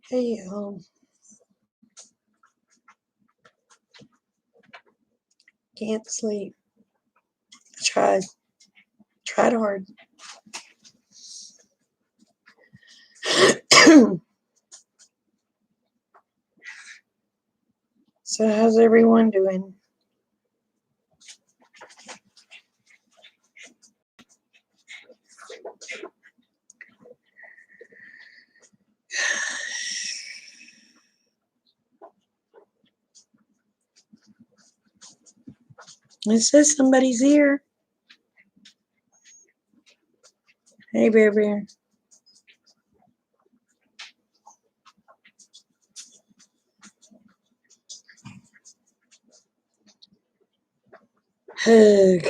Hey, can't sleep. Tried hard. So how's everyone doing? It says somebody's here. Hey, Bear Bear. Okay.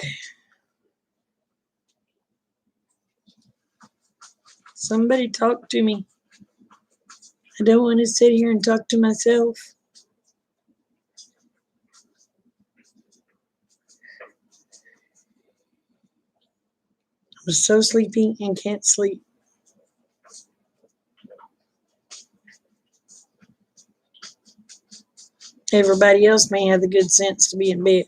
Somebody talk to me. I don't want to sit here and talk to myself. I'm so sleepy and can't sleep. Everybody else may have the good sense to be in bed.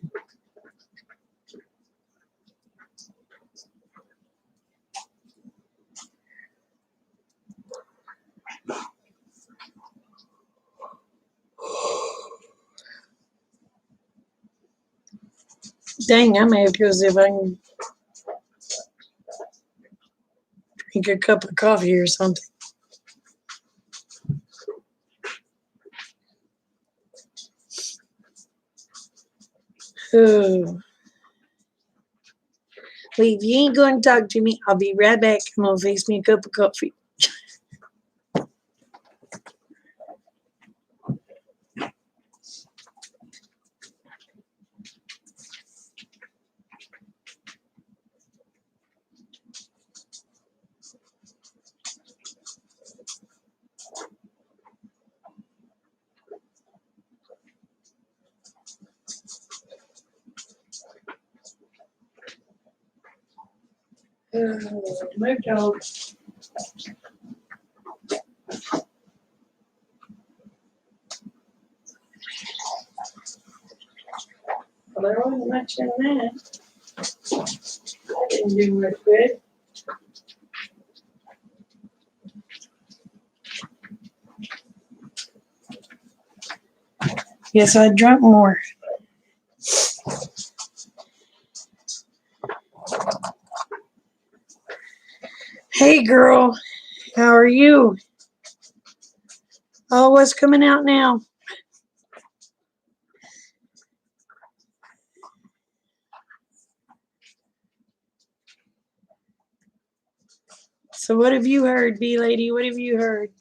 Dang, I may have to go see if I can drink a cup of coffee or something. Oh. Wait, if you ain't going to talk to me, I'll be right back. I'm going to fix me a cup of coffee. My dog. Well, there wasn't much in that. That didn't do much good. Yes, I drank more. Hey, girl. How are you? Oh, what's coming out now? So what have you heard, bee lady? What have you heard?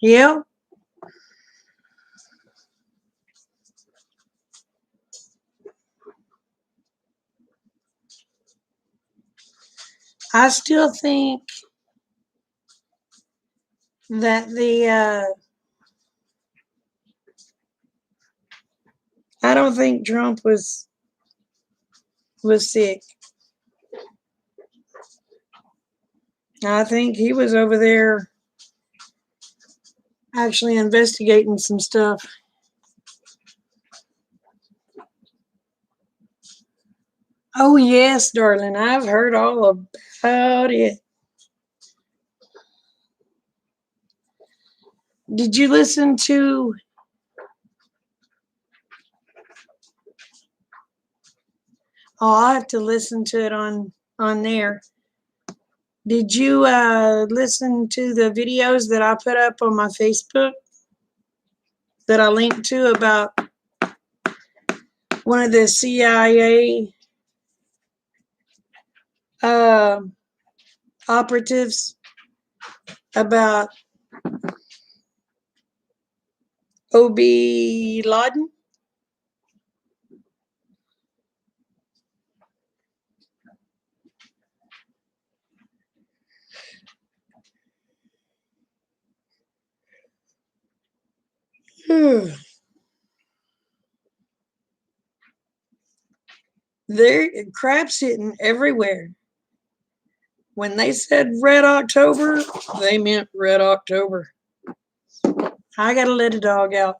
Yeah? I still think that I don't think Trump was sick. I think he was over there actually investigating some stuff. Oh, yes, darling. I've heard all about it. Did you listen to... Oh, I'll have to listen to it on there. Did you listen to the videos that I put up on my Facebook that I linked to about one of the CIA operatives about O.B. Laden? There, crap's hitting everywhere. When they said Red October, they meant Red October. I gotta let a dog out.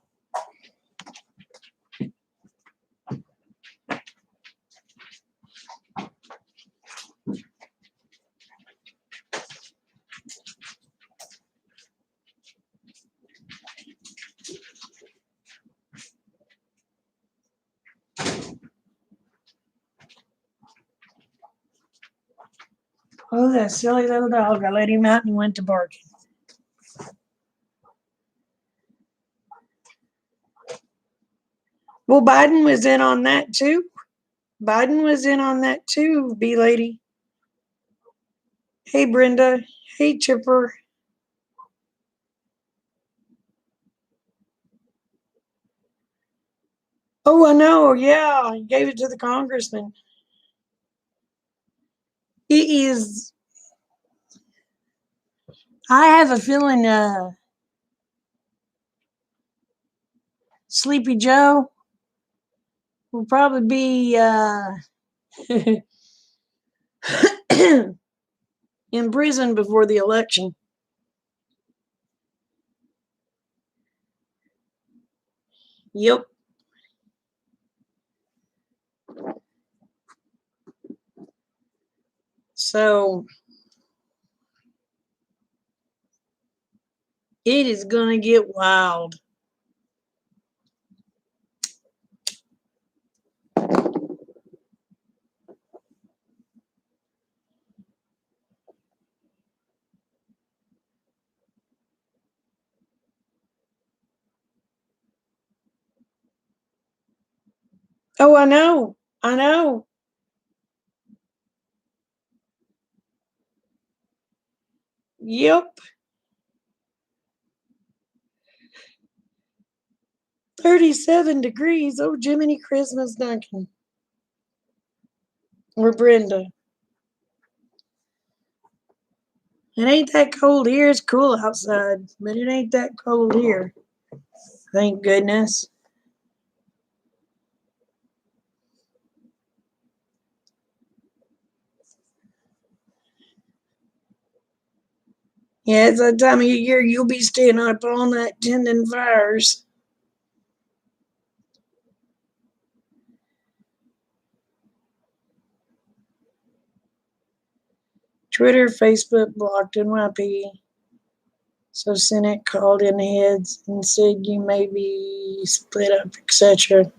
Oh, that silly little dog. I let him out and he went to barking. Well, Biden was in on that too. Biden was in on that too, B lady. Hey, Brenda. Hey, Chipper. Oh, I know. Yeah, he gave it to the congressman. It is. I have a feeling Sleepy Joe will probably be in prison before the election. Yep. So it is going to get wild. Oh, I know. I know. Yep. 37 degrees. Oh, Jiminy Christmas Duncan. Or Brenda. It ain't that cold here. It's cool outside, but it ain't that cold here. Thank goodness. Yeah, it's that time of year you'll be staying up all night tending fires. Twitter, Facebook blocked NYP. So Senate called in heads and said you may be split up, etc.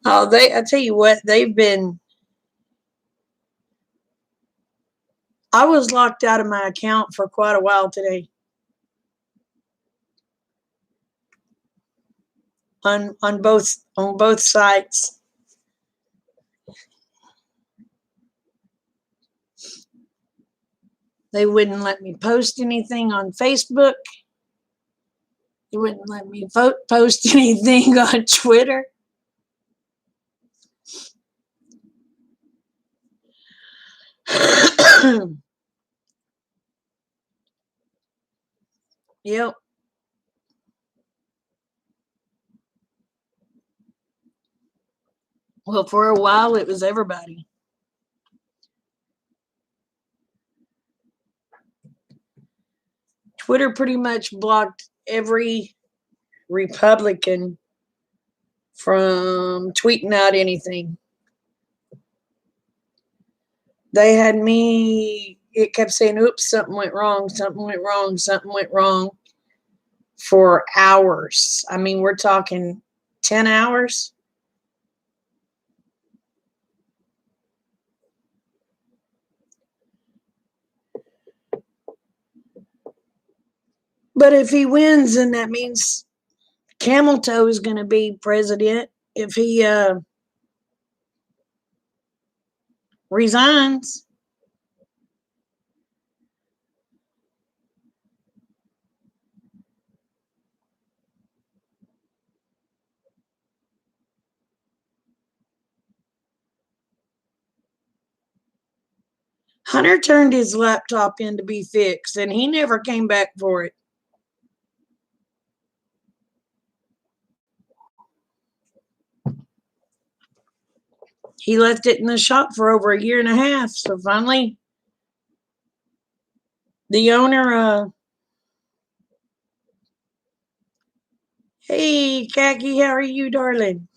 Oh, I tell you what, they've been. I was locked out of my account for quite a while today. On both sites. They wouldn't let me post anything on Facebook. They wouldn't let me post anything on Twitter. Yep. Well, for a while it was everybody. Twitter pretty much blocked every Republican from tweeting out anything. They had me, it kept saying, oops, something went wrong, something went wrong, something went wrong for hours. I mean, we're talking 10 hours. But if he wins, then that means Camel Toe is going to be president. If he resigns, Hunter turned his laptop in to be fixed, and he never came back for it. He left it in the shop for over a year and a half. So finally, the owner, hey, Khaki, how are you, darling?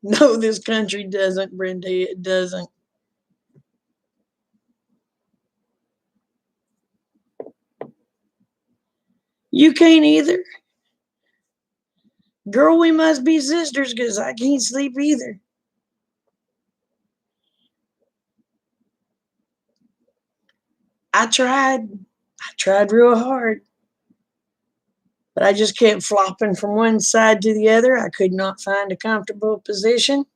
No, this country doesn't, Brenda. It doesn't. You can't either. Girl, we must be sisters because I can't sleep either. I tried. I tried real hard. But I just kept flopping from one side to the other. I could not find a comfortable position.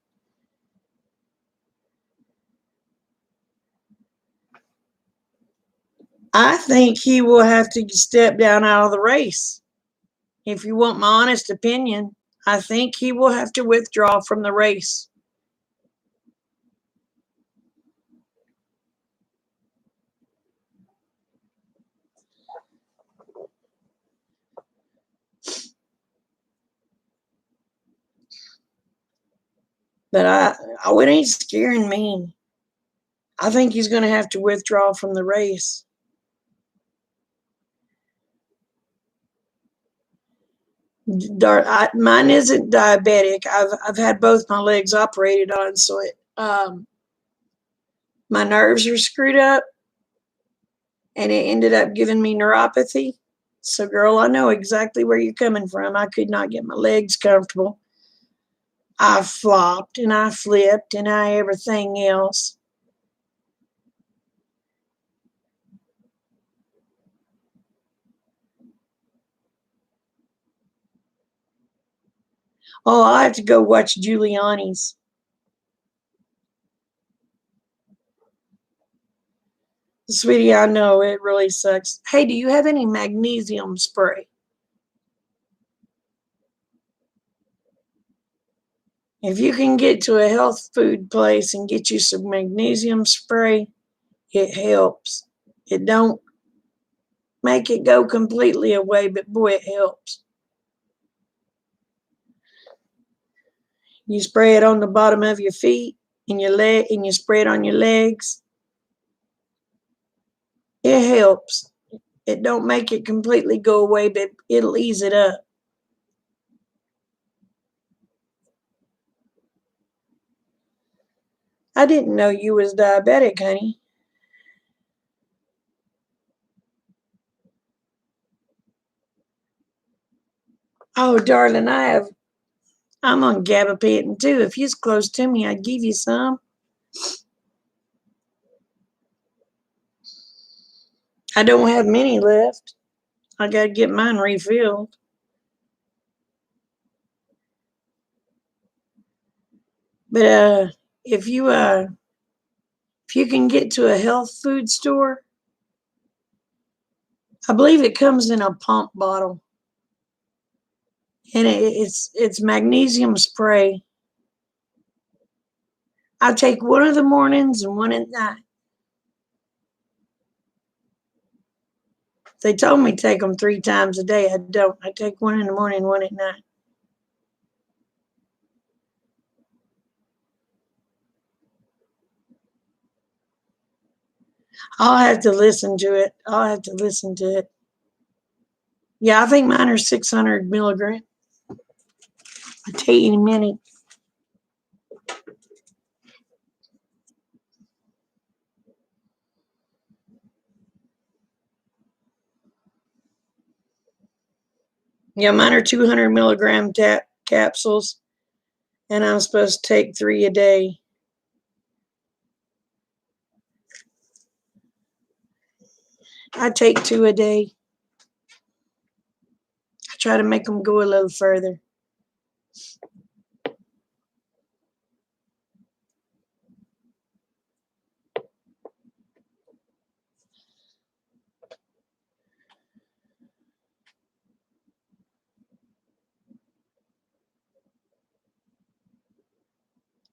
I think he will have to step down out of the race. If you want my honest opinion, I think he will have to withdraw from the race. But it ain't scaring me. I think he's going to have to withdraw from the race. Mine isn't diabetic. I've had both my legs operated on, so my nerves are screwed up, and it ended up giving me neuropathy. So, girl, I know exactly where you're coming from. I could not get my legs comfortable. I flopped and I flipped and I everything else. Oh, I have to go watch Giuliani's. Sweetie, I know it really sucks. Hey, do you have any magnesium spray? If you can get to a health food place and get you some magnesium spray, it helps. It don't make it go completely away, but boy, it helps. You spray it on the bottom of your feet and your leg, and you spray it on your legs. It helps. It don't make it completely go away, but it'll ease it up. I didn't know you was diabetic, honey. Oh, darling, I'm on gabapentin too. If you's close to me, I'd give you some. I don't have many left. I gotta get mine refilled. But if you uh if you can get to a health food store, I believe it comes in a pump bottle, and it's magnesium spray. I take one in the mornings and one at night. They told me take them 3 times a day. I don't. I take one in the morning, one at night. I'll have to listen to it. I'll have to listen to it. Yeah, I think mine are 600 milligram. I'll tell you in a minute. Yeah, mine are 200 milligram capsules, and I'm supposed to take 3 a day. I take 2 a day. I try to make them go a little further.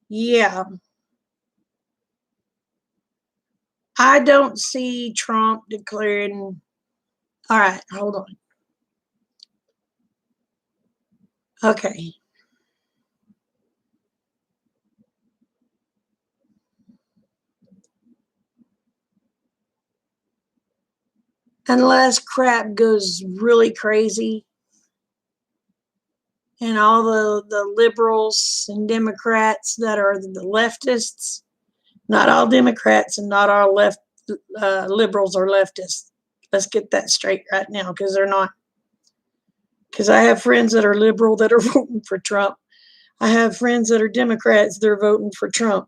Yeah, I don't see Trump declaring. All right, hold on. Okay. unless crap goes really crazy and all the liberals and Democrats that are the leftists, not all Democrats and not all liberals are leftists. Let's get that straight right now, because they're not. Because I have friends that are liberal that are voting for Trump. I have friends that are Democrats that are voting for Trump.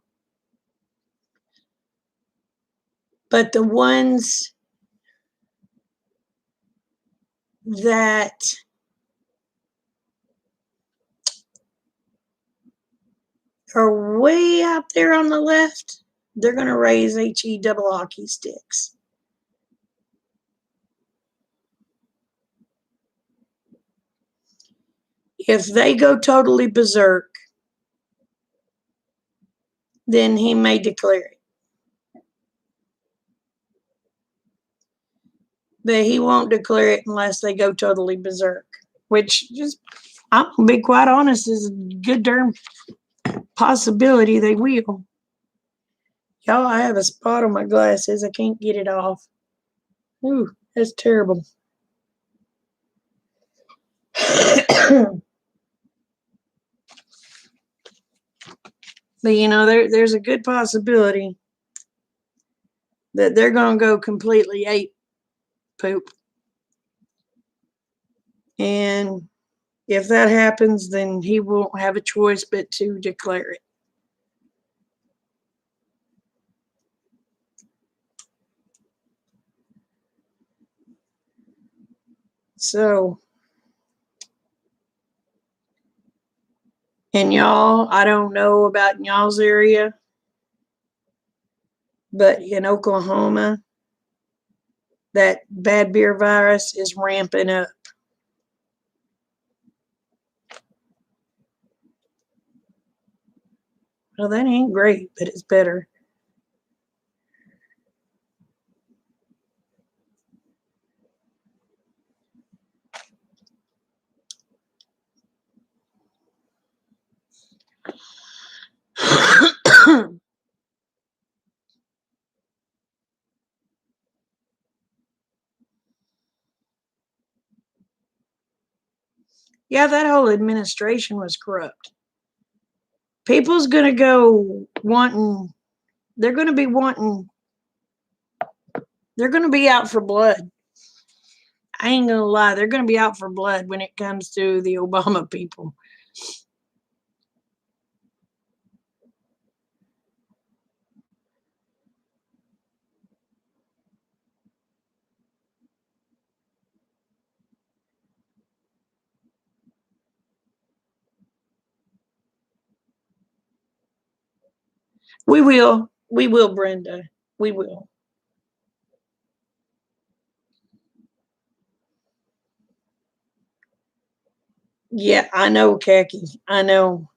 But the ones that are way out there on the left, they're going to raise HE double hockey sticks. If they go totally berserk, then he may declare it. But he won't declare it unless they go totally berserk, which, just, I'm going to be quite honest, is a good darn possibility they will. Y'all, I have a spot on my glasses. I can't get it off. Ooh, that's terrible. But, you know, there's a good possibility that they're going to go completely ape poop. And if that happens, then he won't have a choice but to declare it. So, and y'all, I don't know about in y'all's area, but in Oklahoma, that bad beer virus is ramping up. Well, that ain't great, but it's better. Yeah, that whole administration was corrupt. People's going to go wanting, they're going to be wanting, they're going to be out for blood. I ain't going to lie, they're going to be out for blood when it comes to the Obama people. We will. We will, Brenda. We will. Yeah, I know, Khaki. I know.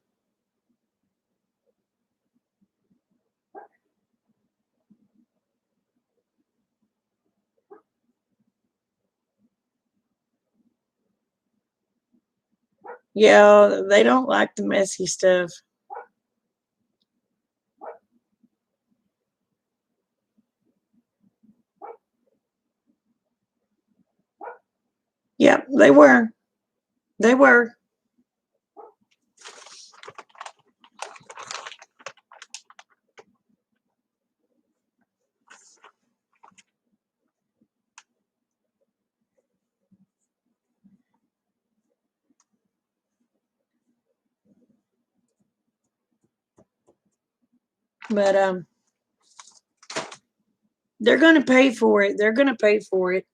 Yeah, they don't like the messy stuff. Yeah, they were. They were. But they're going to pay for it. They're going to pay for it.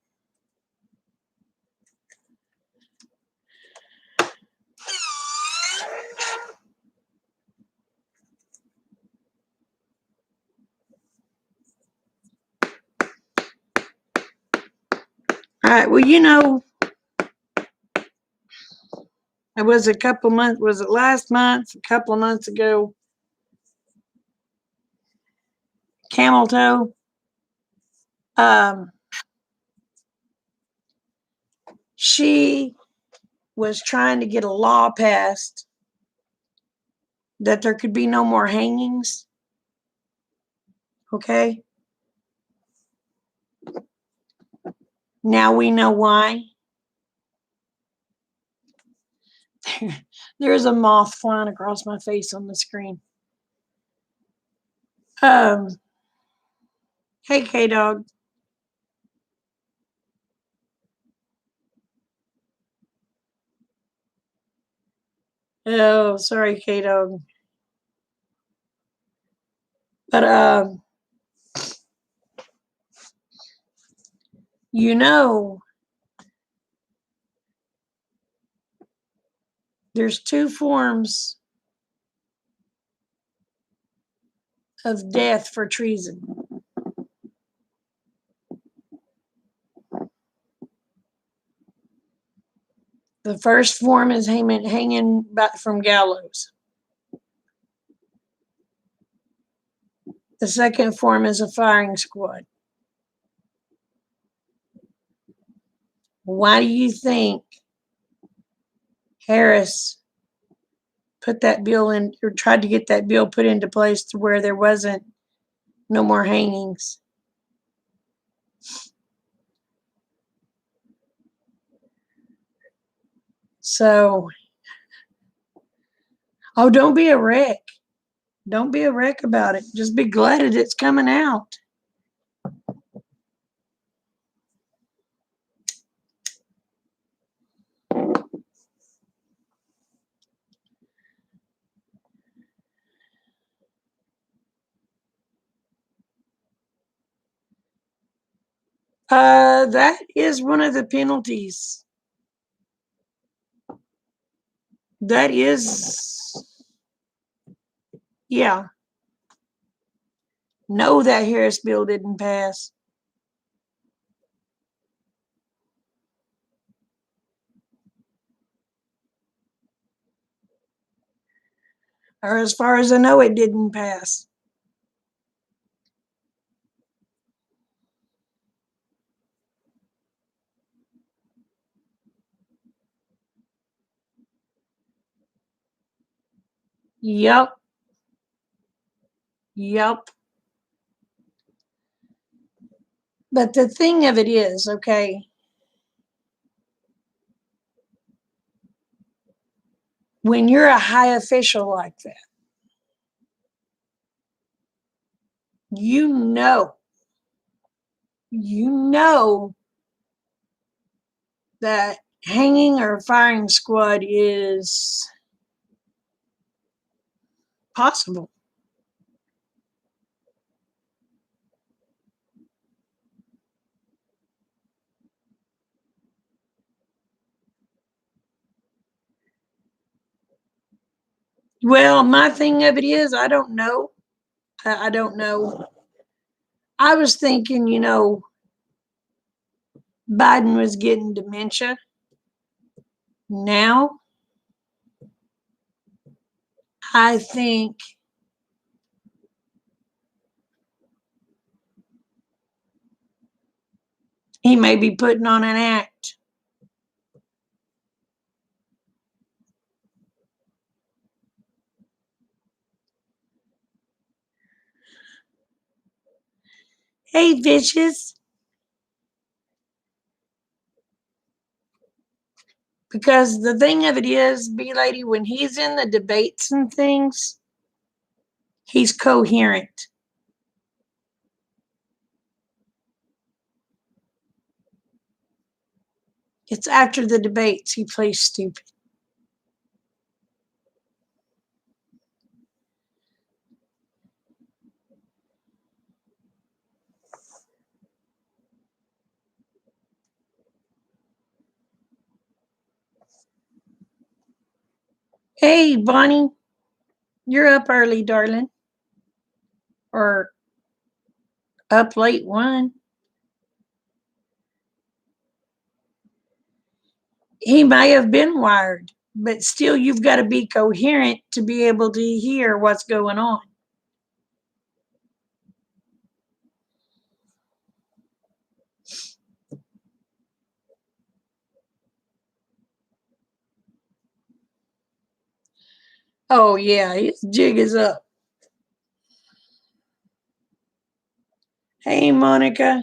All right. Well, you know, it was a couple months. Was it last month? A couple of months ago. Camel toe. Um, she was trying to get a law passed that there could be no more hangings. Okay. Now we know why. There's a moth flying across my face on the screen. Hey, K-Dog. Oh, sorry, K-Dog. But, you know, there's two forms of death for treason. The first form is hanging from gallows. The second form is a firing squad. Why do you think Harris put that bill in, or tried to get that bill put into place to where there wasn't no more hangings? So, oh, don't be a wreck. Don't be a wreck about it. Just be glad that it's coming out. That is one of the penalties. That is, yeah. No, that Harris bill didn't pass. Or as far as I know, it didn't pass. Yup. Yup. But the thing of it is, okay, when you're a high official like that, you know that hanging or firing squad is possible. Well, my thing of it is, I don't know. I don't know. I was thinking, Biden was getting dementia. Now, I think he may be putting on an act. Hey, bitches. Because the thing of it is, B-Lady, when he's in the debates and things, he's coherent. It's after the debates he plays stupid. Hey, Bonnie, you're up early, darling. Or up late one. He may have been wired, but still you've got to be coherent to be able to hear what's going on. Oh, yeah, his jig is up. Hey, Monica.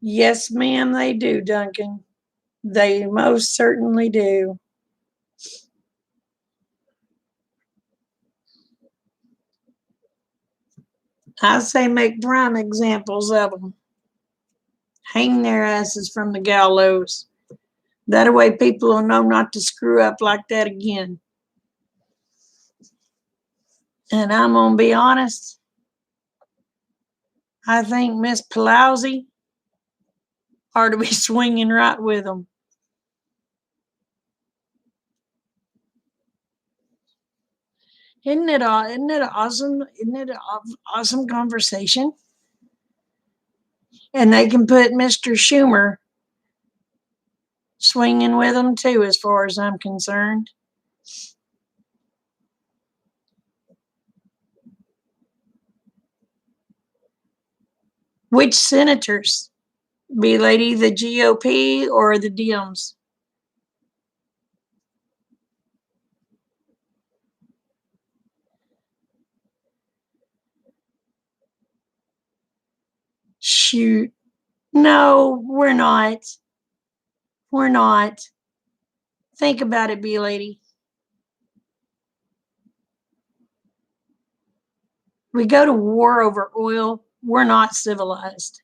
Yes, ma'am, they do, Duncan. They most certainly do. I say make prime examples of them. Hang their asses from the gallows. That way people will know not to screw up like that again. And I'm going to be honest, I think Miss Pelosi ought to be swinging right with them. Isn't it awesome? Isn't it an awesome conversation? And they can put Mr. Schumer swinging with them too, as far as I'm concerned. Which senators? Be lady the GOP or the Dems? Shoot. No, we're not. We're not. Think about it, B lady. We go to war over oil. We're not civilized.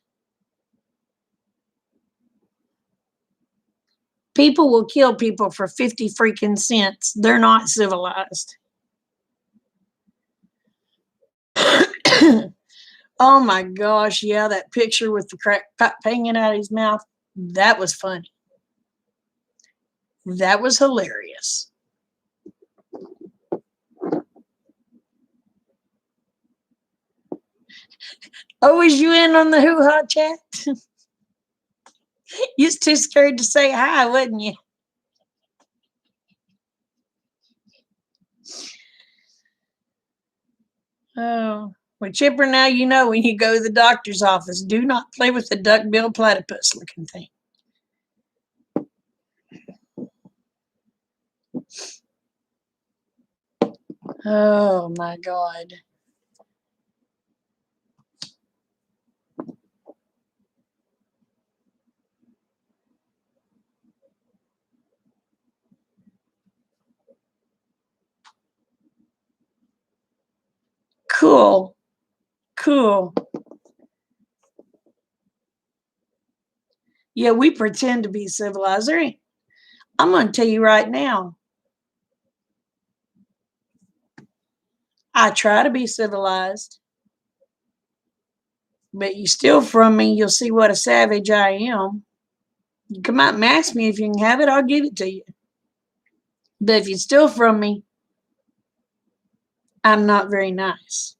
People will kill people for 50 freaking cents. They're not civilized. Oh my gosh, yeah, that picture with the crack pipe hanging out of his mouth, that was funny. That was hilarious. Oh, was you in on the hoo-ha chat? You was too scared to say hi, wasn't you? Oh, well, Chipper, now you know when you go to the doctor's office, do not play with the duck-billed platypus looking thing. Oh my God. Cool. Cool. Yeah, we pretend to be civilized. I'm going to tell you right now, I try to be civilized, but you steal from me, you'll see what a savage I am. You come out and ask me if you can have it, I'll give it to you. But if you steal from me, I'm not very nice.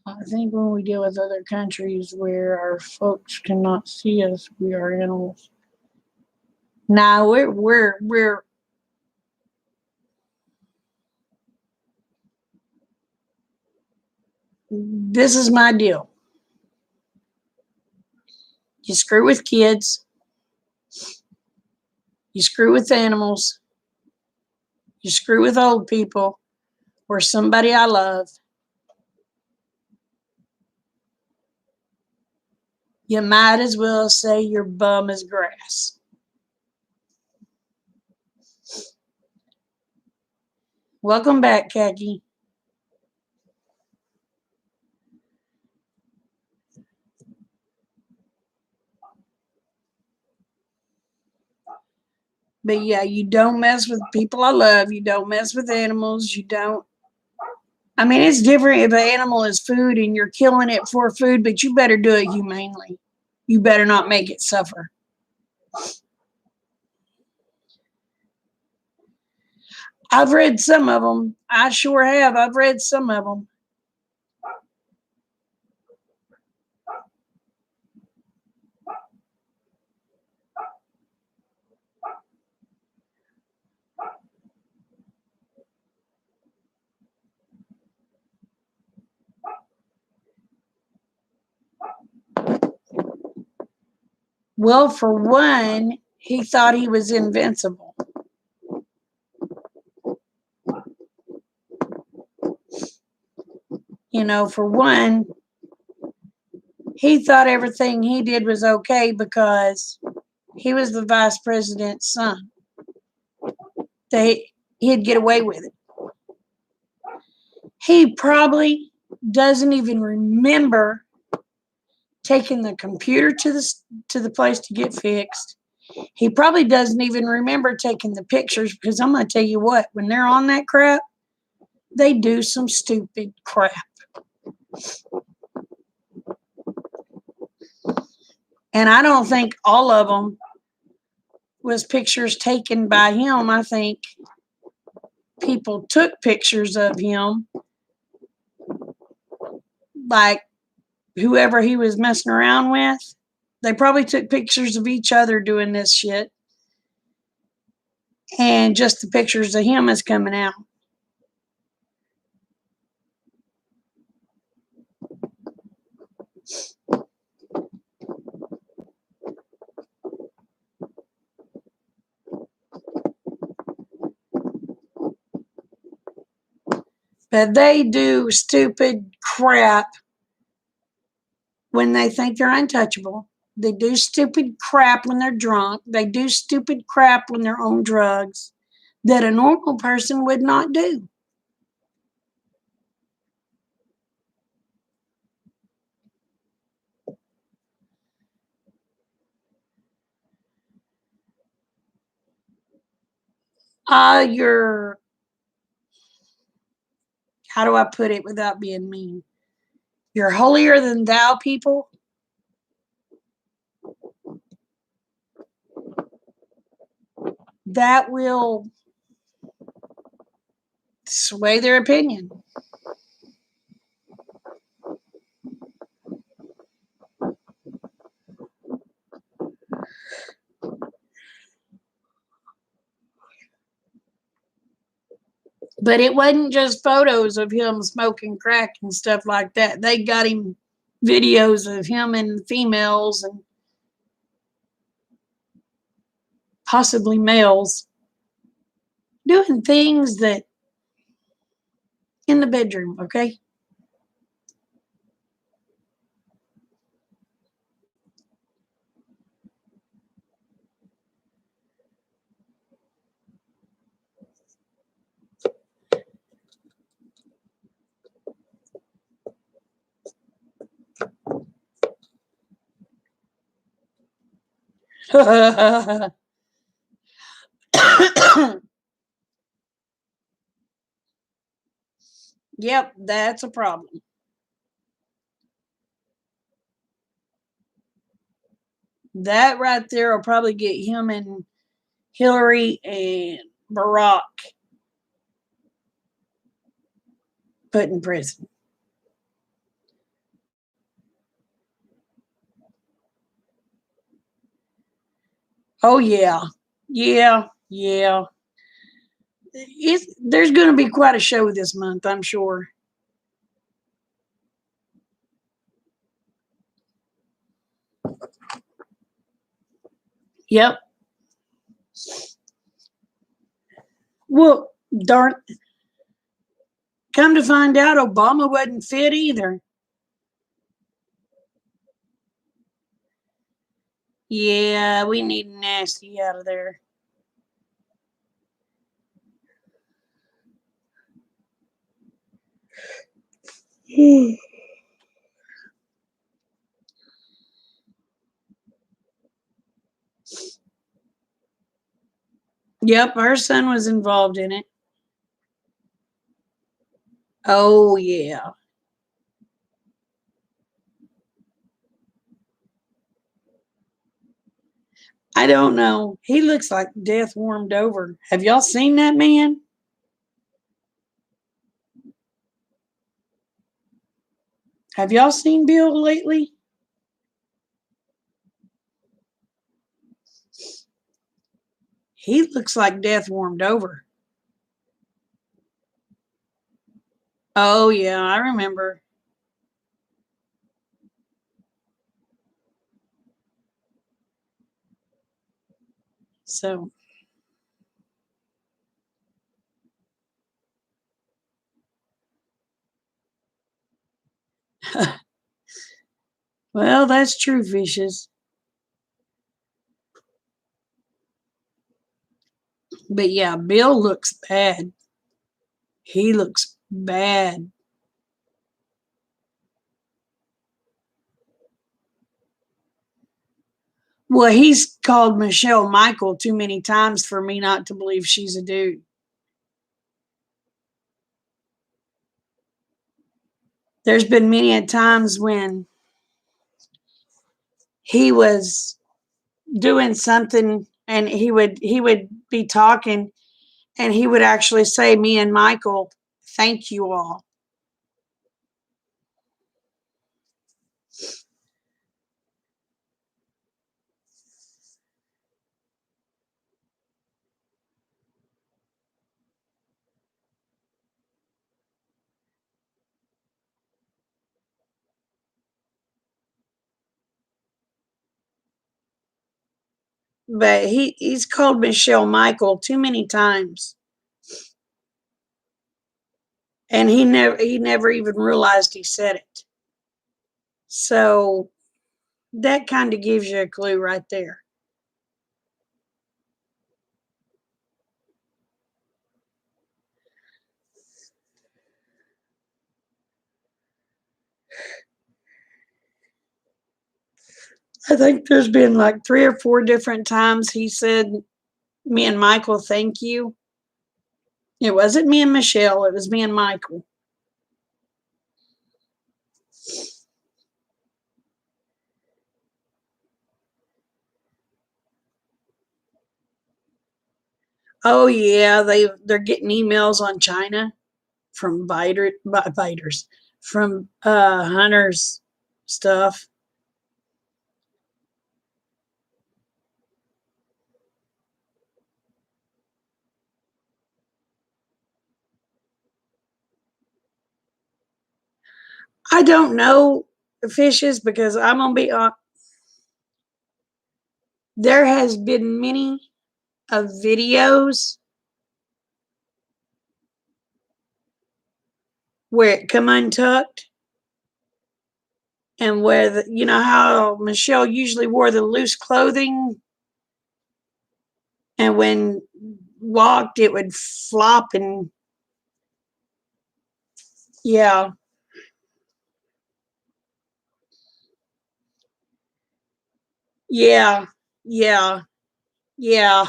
I think when we deal with other countries where our folks cannot see us, we are animals. Now we're this is my deal. You screw with kids, you screw with animals, you screw with old people or somebody I love, you might as well say your bum is grass. Welcome back, Khaki. But yeah, you don't mess with people I love. You don't mess with animals. You don't. I mean, it's different if an animal is food and you're killing it for food, but you better do it humanely. You better not make it suffer. I've read some of them. I sure have. I've read some of them. Well, for one, he thought he was invincible. You know, for one, he thought everything he did was okay because he was the vice president's son. He'd get away with it. He probably doesn't even remember taking the computer to the place to get fixed. He probably doesn't even remember taking the pictures, because I'm going to tell you what, when they're on that crap, they do some stupid crap. And I don't think all of them was pictures taken by him. I think people took pictures of him, like whoever he was messing around with. They probably took pictures of each other doing this shit, and just the pictures of him is coming out. But they do stupid crap when they think they're untouchable. They do stupid crap when they're drunk. They do stupid crap when they're on drugs that a normal person would not do. You're, how do I put it without being mean? You're holier than thou people. That will sway their opinion. But it wasn't just photos of him smoking crack and stuff like that. They got him videos of him and females and possibly males doing things that in the bedroom, okay? Yep, that's a problem. That right there will probably get him and Hillary and Barack put in prison. Oh, yeah. Yeah, yeah. There's going to be quite a show this month, I'm sure. Yep. Well, darn, come to find out, Obama wasn't fit either. Yeah, we need nasty out of there. Yep, our son was involved in it. Oh, yeah. I don't know. He looks like death warmed over. Have y'all seen that man? Have y'all seen Bill lately? He looks like death warmed over. Oh, yeah, I remember. So, well, that's true, fishes. But yeah, Bill looks bad. He looks bad. Well, he's called Michelle Michael too many times for me not to believe she's a dude. There's been many a times when he was doing something and he would be talking and he would actually say, "Me and Michael, thank you all." But he's called Michelle Michael too many times, and he never even realized he said it. So that kind of gives you a clue right there. I think there's been like 3 or 4 different times he said, "Me and Michael, thank you." It wasn't me and Michelle, it was me and Michael. Oh yeah, they're getting emails on China from biters from hunters stuff. I don't know fishes because I'm gonna be there has been many of videos where it come untucked and where you know how Michelle usually wore the loose clothing and when walked it would flop and yeah, yeah, yeah, yeah.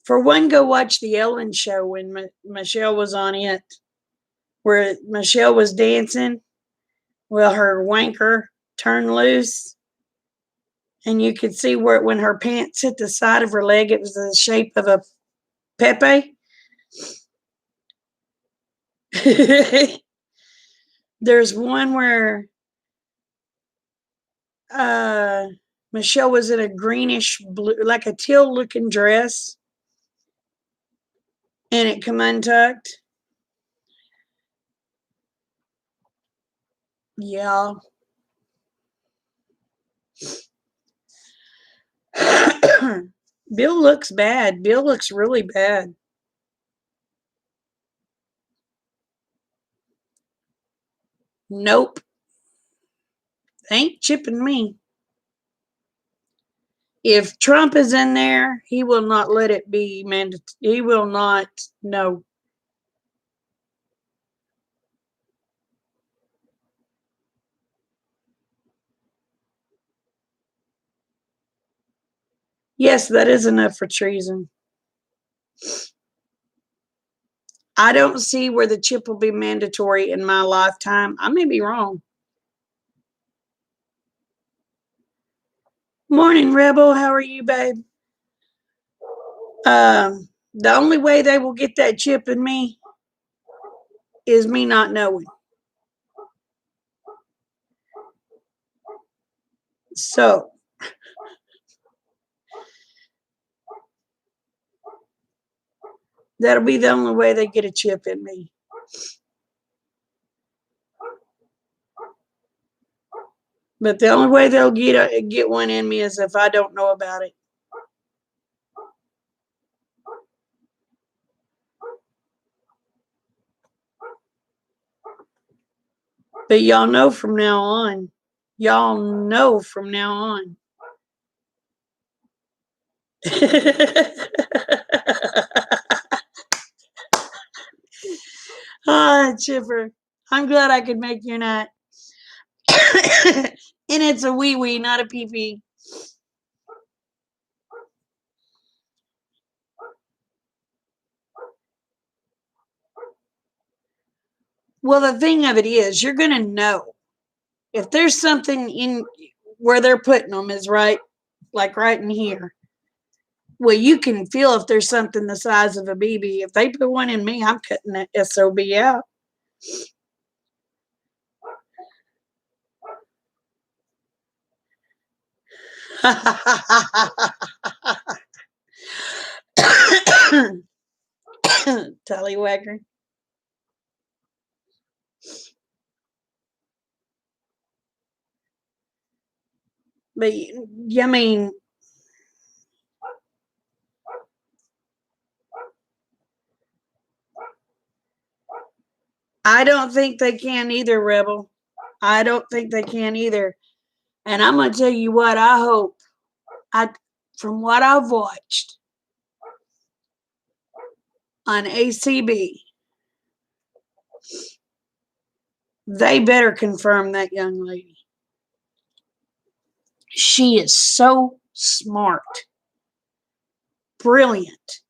For one, go watch the Ellen show when Michelle was on it, where Michelle was dancing. Well, her wanker turned loose, and you could see where when her pants hit the side of her leg, it was the shape of a Pepe. There's one where uh, Michelle was in a greenish blue, like a teal looking dress, and it come untucked. Yeah. Bill looks bad. Bill looks really bad. Nope. Ain't chipping me. If Trump is in there, he will not let it be mandatory. He will not. No. Yes, that is enough for treason. I don't see where the chip will be mandatory in my lifetime. I may be wrong. Morning, Rebel. How are you, babe? The only way they will get that chip in me is me not knowing. So that'll be the only way they get a chip in me. But the only way they'll get one in me is if I don't know about it. But y'all know from now on. Y'all know from now on. Ah, Chipper. I'm glad I could make your night. And it's a wee wee, not a pee pee. Well, the thing of it is, you're going to know if there's something in where they're putting them is right, like right in here. Well, you can feel if there's something the size of a BB. If they put one in me, I'm cutting that SOB out. Tallywhacker. But I mean, I don't think they can either, Rebel. I don't think they can either. And I'm gonna tell you what I hope. From what I've watched on ACB, they better confirm that young lady. She is so smart, brilliant.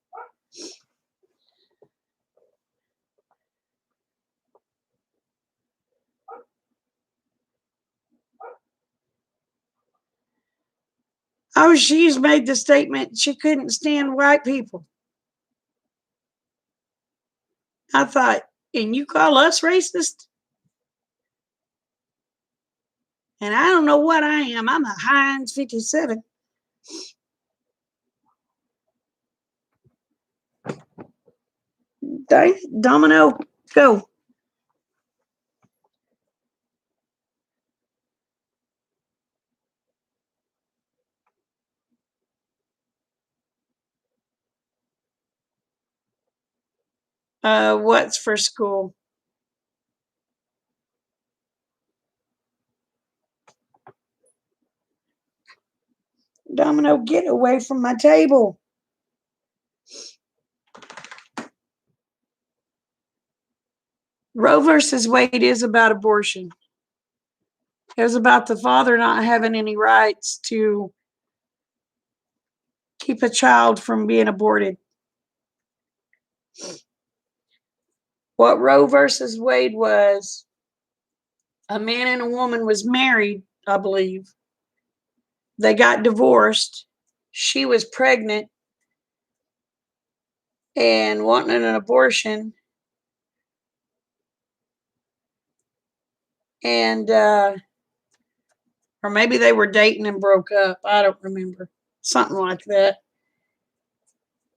Oh, she's made the statement she couldn't stand white people. I thought, and you call us racist? And I don't know what I am. I'm a Heinz 57. Domino, go. What's for school? Domino, get away from my table. Roe versus Wade is about abortion. It was about the father not having any rights to keep a child from being aborted. What Roe versus Wade was, a man and a woman was married, I believe. They got divorced. She was pregnant and wanting an abortion. And, or maybe they were dating and broke up. I don't remember. Something like that.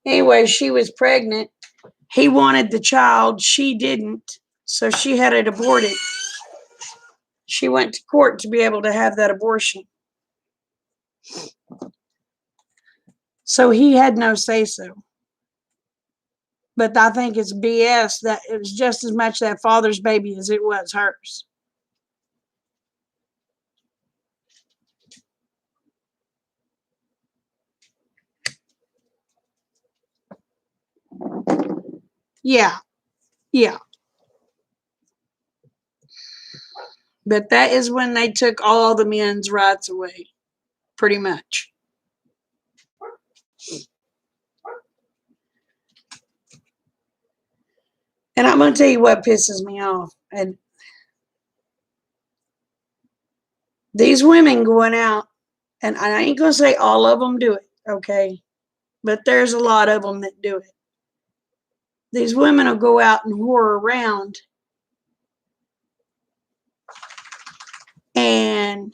Anyway, she was pregnant. He wanted the child. She didn't. So she had it aborted. She went to court to be able to have that abortion. So he had no say so. But I think it's BS that it was just as much that father's baby as it was hers. Yeah, yeah. But that is when they took all the men's rights away, pretty much. And I'm going to tell you what pisses me off. And these women going out, and I ain't going to say all of them do it, okay? But there's a lot of them that do it. These women will go out and whore around, and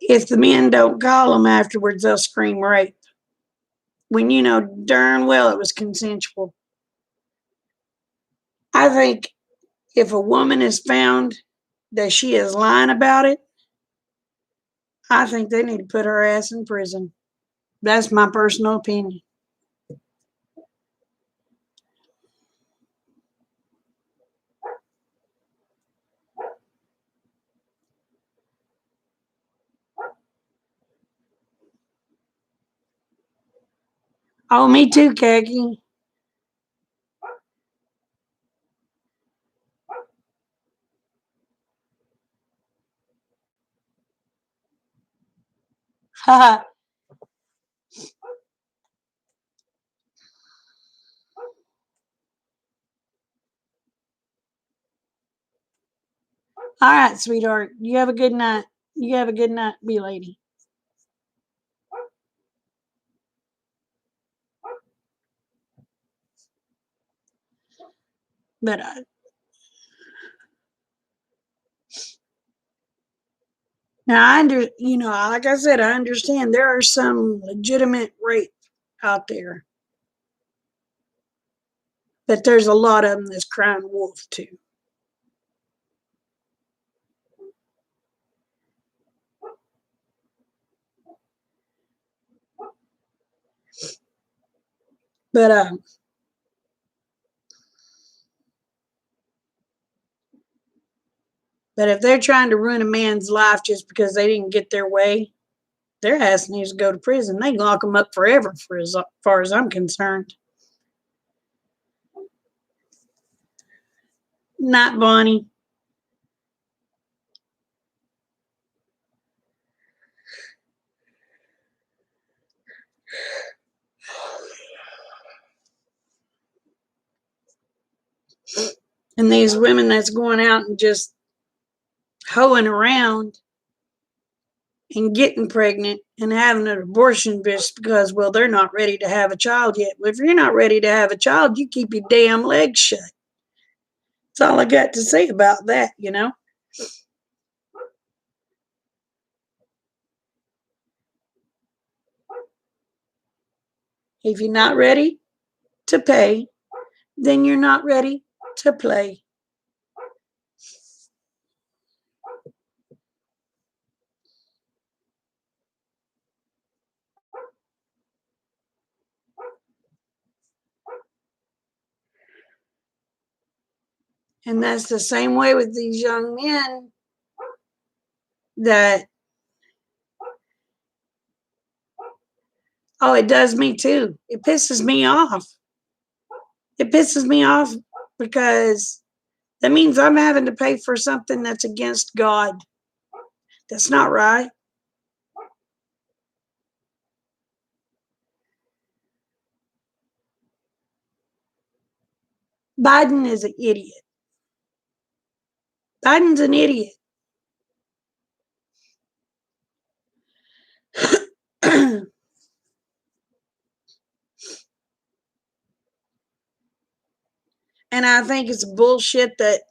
if the men don't call them afterwards, they'll scream rape. When you know darn well it was consensual. I think if a woman is found that she is lying about it, I think they need to put her ass in prison. That's my personal opinion. Oh, me too, Khaki. All right, sweetheart. You have a good night. You have a good night, be lady. But now like I said, I understand there are some legitimate rape out there, but there's a lot of them that's crying wolf too. But but if they're trying to ruin a man's life just because they didn't get their way, their ass needs to go to prison. They lock them up forever, for as far as I'm concerned. Not Bonnie. And these women that's going out and just hoeing around and getting pregnant and having an abortion just because, well, they're not ready to have a child yet. Well, if you're not ready to have a child, you keep your damn legs shut. That's all I got to say about that. If you're not ready to pay, then you're not ready to play. And that's the same way with these young men that, oh, it does me too. It pisses me off. It pisses me off because that means I'm having to pay for something that's against God. That's not right. Biden is an idiot. Biden's an idiot. And I think it's bullshit that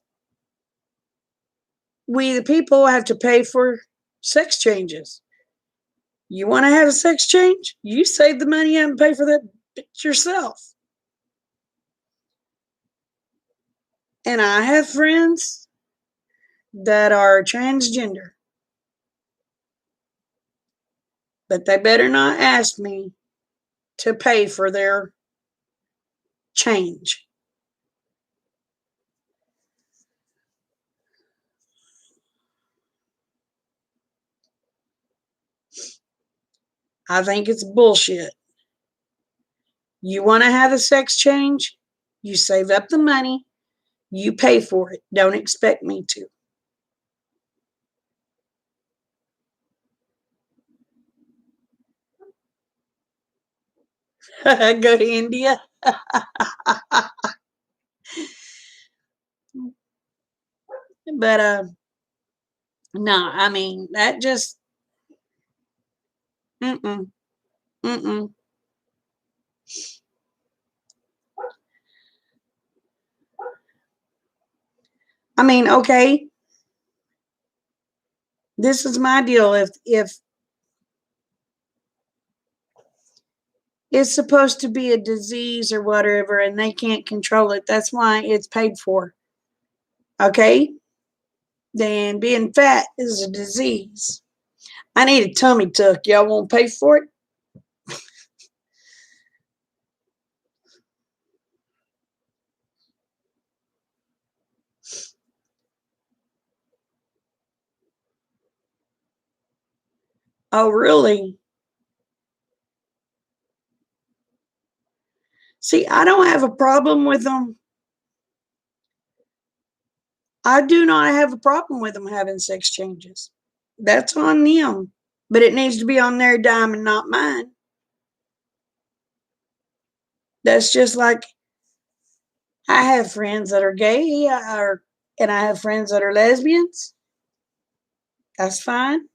we, the people, have to pay for sex changes. You want to have a sex change? You save the money and pay for that bitch yourself. And I have friends that are transgender, but they better not ask me to pay for their change. I think it's bullshit. You want to have a sex change? You save up the money, you pay for it. Don't expect me to. Go to India. But no, I mean that just mm-mm, mm-mm. I mean, okay, this is my deal. If it's supposed to be a disease or whatever and they can't control it, that's why it's paid for. Okay? Then being fat is a disease. I need a tummy tuck. Y'all won't pay for it? Oh, really? See, I don't have a problem with them. I do not have a problem with them having sex changes. That's on them. But it needs to be on their dime and not mine. That's just like I have friends that are gay and I have friends that are lesbians. That's fine.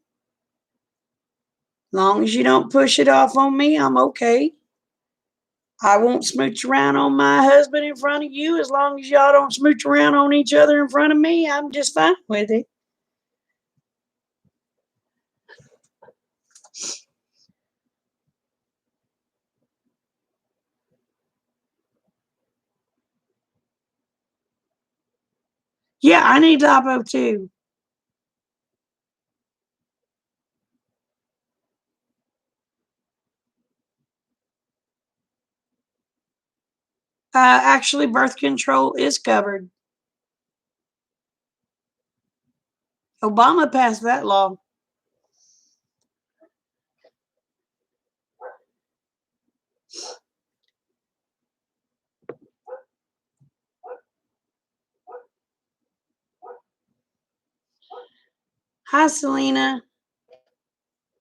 Long as you don't push it off on me, I'm okay. I won't smooch around on my husband in front of you. As long as y'all don't smooch around on each other in front of me, I'm just fine with it. Yeah, I need lipo too. Actually, birth control is covered. Obama passed that law. Hi, Selena.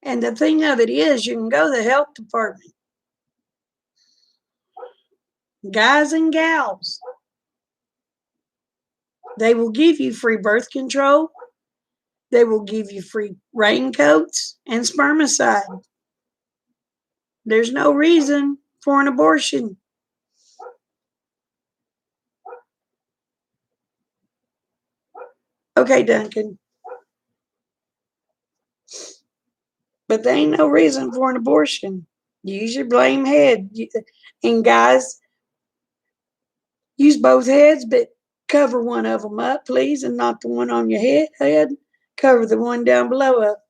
And the thing of it is, you can go to the health department, guys and gals. They will give you free birth control. They will give you free raincoats and spermicide. There's no reason for an abortion. Okay, Duncan. But there ain't no reason for an abortion. Use your blame head. And guys, use both heads, but cover one of them up, please, and not the one on your head. Cover the one down below up.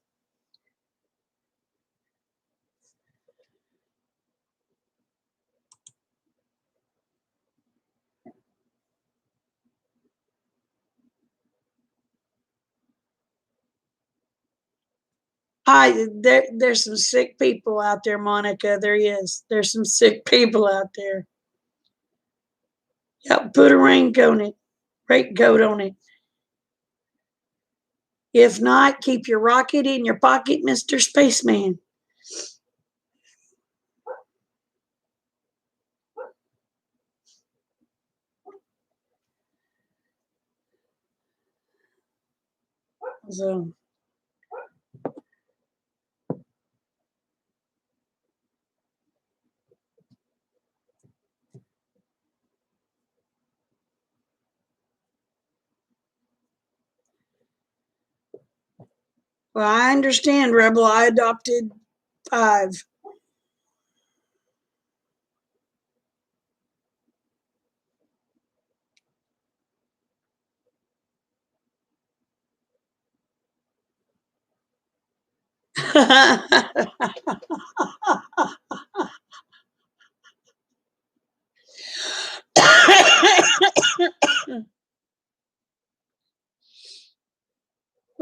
There's some sick people out there, Monica. There is. There's some sick people out there. Yep, put a raincoat on it. If not, keep your rocket in your pocket, Mr. Spaceman. So, well, I understand, Rebel. I adopted 5.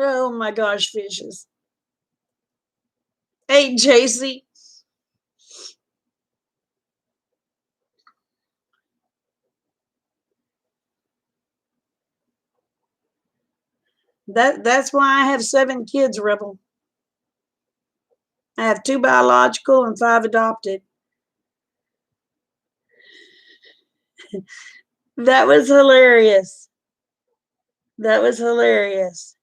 Oh my gosh, fishes. Hey, JC. That's why I have 7 kids, Rebel. I have 2 biological and 5 adopted. That was hilarious. That was hilarious.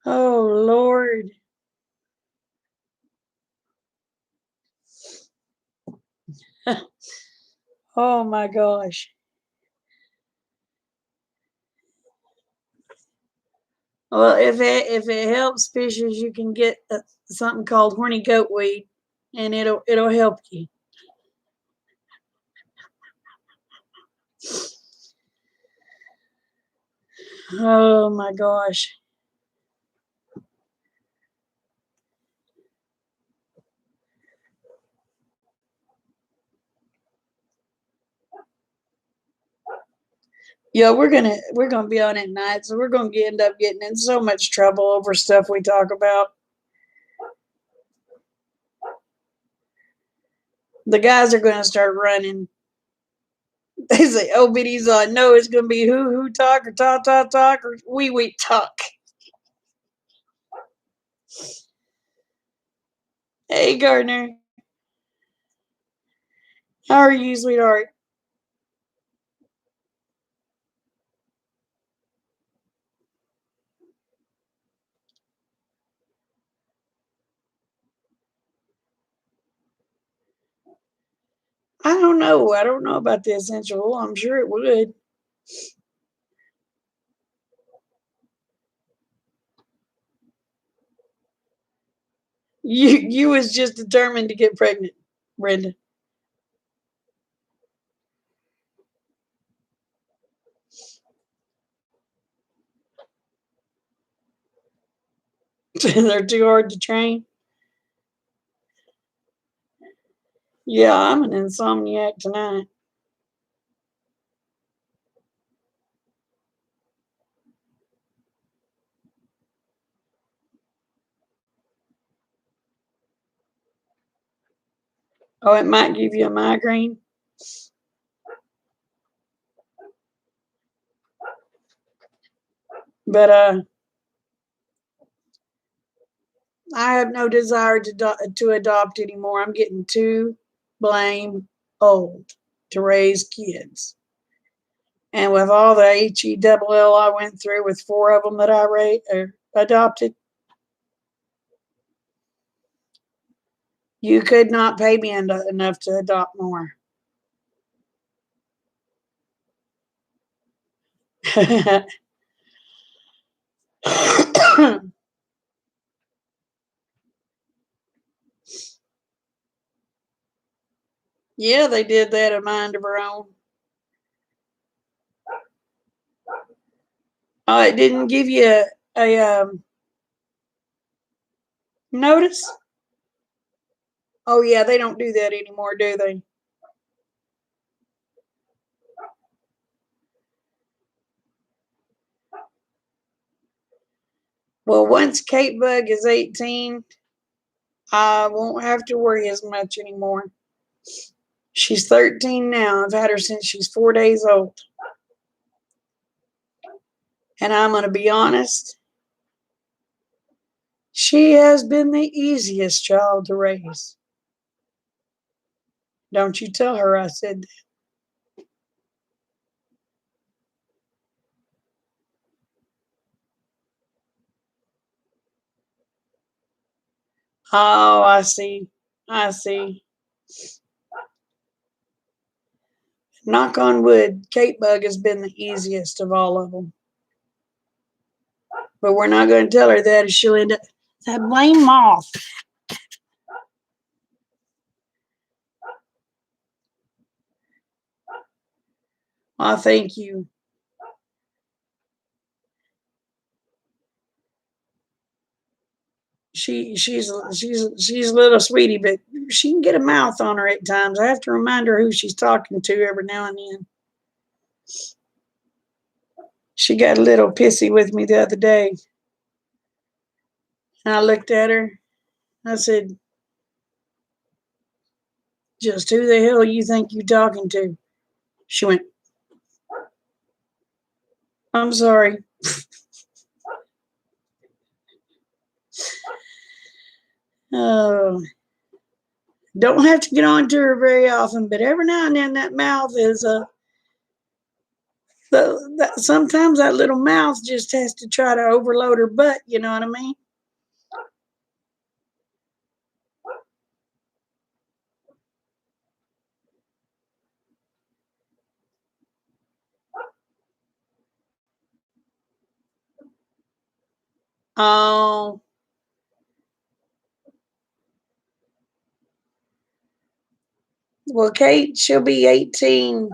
Oh Lord. Oh my gosh. Well, if it helps fishes, you can get something called horny goat weed, and it'll help you. Oh my gosh. Yeah, we're gonna be on at night, so we're gonna end up getting in so much trouble over stuff we talk about. The guys are gonna start running. They say, "Oh, biddies, I know it's gonna be who talk or talk or we talk." Hey, Gardner, how are you, sweetheart? I don't know. I don't know about the essential oil. I'm sure it would. You was just determined to get pregnant, Brenda. They're too hard to train. Yeah, I'm an insomniac tonight. Oh, it might give you a migraine. But I have no desire to adopt anymore. I'm getting too blame old to raise kids. And with all the HELL I went through with four of them that I adopted, you could not pay me enough to adopt more. Yeah, they did that a mind of her own. Oh, it didn't give you a notice? Oh, yeah, they don't do that anymore, do they? Well, once Kate Bug is 18, I won't have to worry as much anymore. She's 13 now. I've had her since she's 4 days old. And I'm going to be honest, she has been the easiest child to raise. Don't you tell her I said that. Oh, I see. I see. Knock on wood, Kate Bug has been the easiest of all of them. But we're not going to tell her that, or she'll end up that blame moth. Oh, thank you. She's a little sweetie, but she can get a mouth on her at times. I have to remind her who she's talking to every now and then. She got a little pissy with me the other day, and I looked at her. I said, "Just who the hell you think you talking to?" She went, "I'm sorry." Oh, don't have to get on to her very often, but every now and then that mouth is sometimes that little mouth just has to try to overload her butt. You know what I mean? Oh, well, Kate, she'll be 18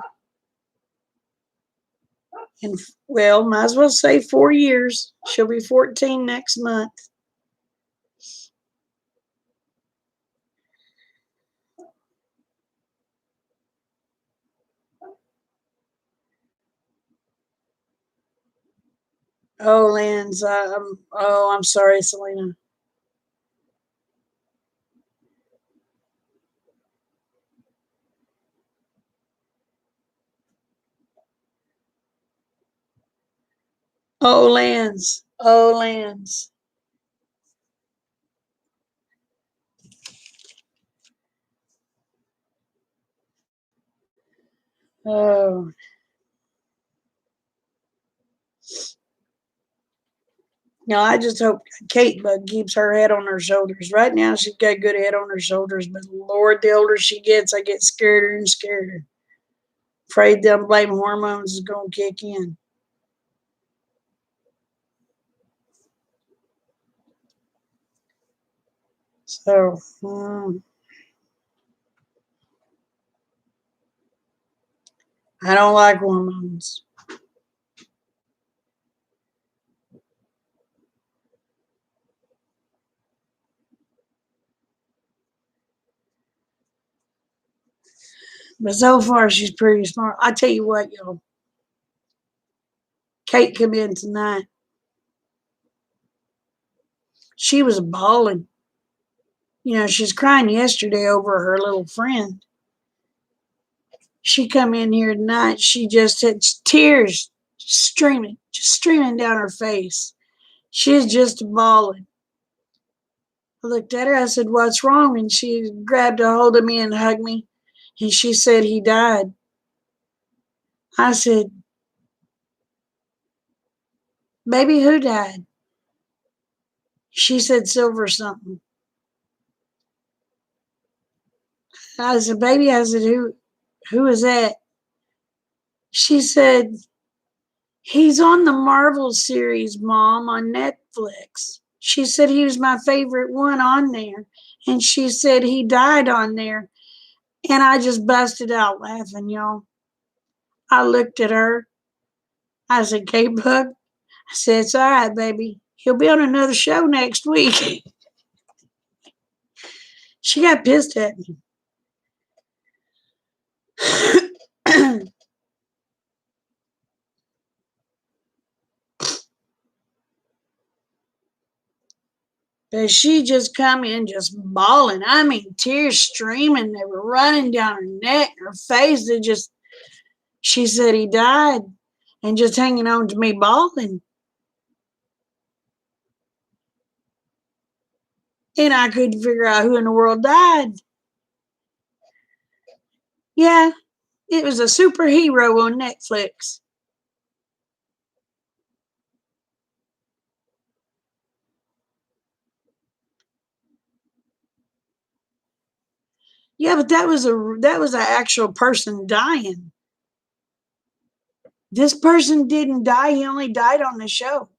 in, well, might as well say 4 years. She'll be 14 next month. Oh, Lance, I'm sorry, Selena. Oh, Lance. Oh, Lance. Oh. No, I just hope Kate Bug keeps her head on her shoulders. Right now, she's got a good head on her shoulders, but Lord, the older she gets, I get scarier and scarier. Afraid them blame hormones is going to kick in. So, I don't like hormones. But so far, she's pretty smart. I tell you what, y'all. Kate come in tonight. She was bawling. You know, she's crying yesterday over her little friend. She come in here tonight. She just had tears just streaming down her face. She's just bawling. I looked at her. I said, "What's wrong?" And she grabbed a hold of me and hugged me. And she said, "He died." I said, "Baby, who died?" She said, "Silver something." I said, "Baby," I said, who is that?" She said, "He's on the Marvel series, Mom, on Netflix." She said he was my favorite one on there. And she said he died on there. And I just busted out laughing, y'all. I looked at her. I said, "K-Bug," I said, "It's all right, baby. He'll be on another show next week." She got pissed at me. But she just come in just bawling. I mean, tears streaming. They were running down her neck, her face. She said he died and just hanging on to me bawling. And I couldn't figure out who in the world died. Yeah, it was a superhero on Netflix. Yeah, but that was an actual person dying. This person didn't die. He only died on the show.